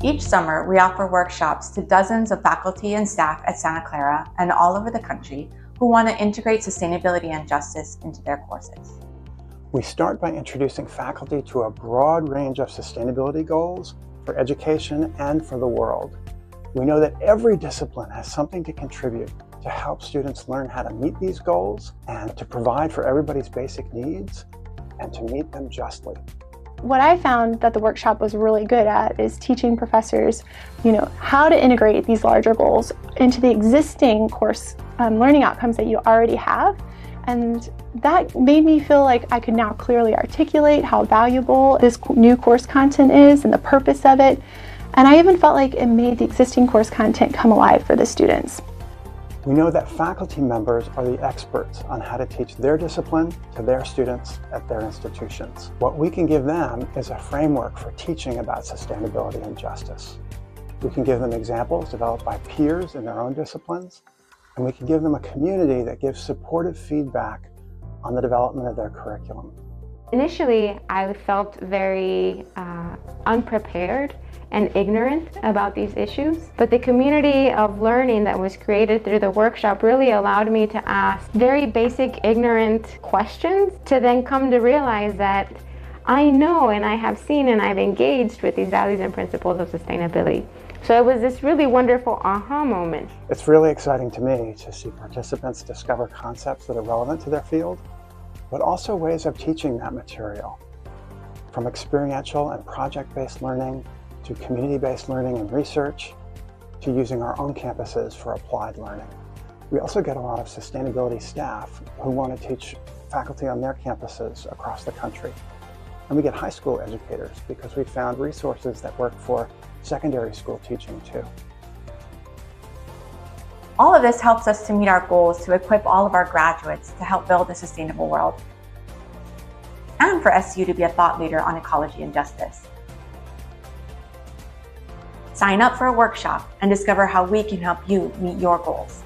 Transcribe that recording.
Each summer, we offer workshops to dozens of faculty and staff at Santa Clara and all over the country who want to integrate sustainability and justice into their courses. We start by introducing faculty to a broad range of sustainability goals for education and for the world. We know that every discipline has something to contribute to help students learn how to meet these goals and to provide for everybody's basic needs and to meet them justly. What I found that the workshop was really good at is teaching professors, how to integrate these larger goals into the existing course learning outcomes that you already have. And that made me feel like I could now clearly articulate how valuable this new course content is and the purpose of it. And I even felt like it made the existing course content come alive for the students. We know that faculty members are the experts on how to teach their discipline to their students at their institutions. What we can give them is a framework for teaching about sustainability and justice. We can give them examples developed by peers in their own disciplines, and we can give them a community that gives supportive feedback on the development of their curriculum. Initially, I felt very unprepared and ignorant about these issues, but the community of learning that was created through the workshop really allowed me to ask very basic, ignorant questions to then come to realize that I know and I have seen and I've engaged with these values and principles of sustainability. So it was this really wonderful aha moment. It's really exciting to me to see participants discover concepts that are relevant to their field, but also ways of teaching that material, from experiential and project-based learning to community-based learning and research, to using our own campuses for applied learning. We also get a lot of sustainability staff who want to teach faculty on their campuses across the country. And we get high school educators because we found resources that work for secondary school teaching too. All of this helps us to meet our goals to equip all of our graduates to help build a sustainable world, and for SU to be a thought leader on ecology and justice. Sign up for a workshop and discover how we can help you meet your goals.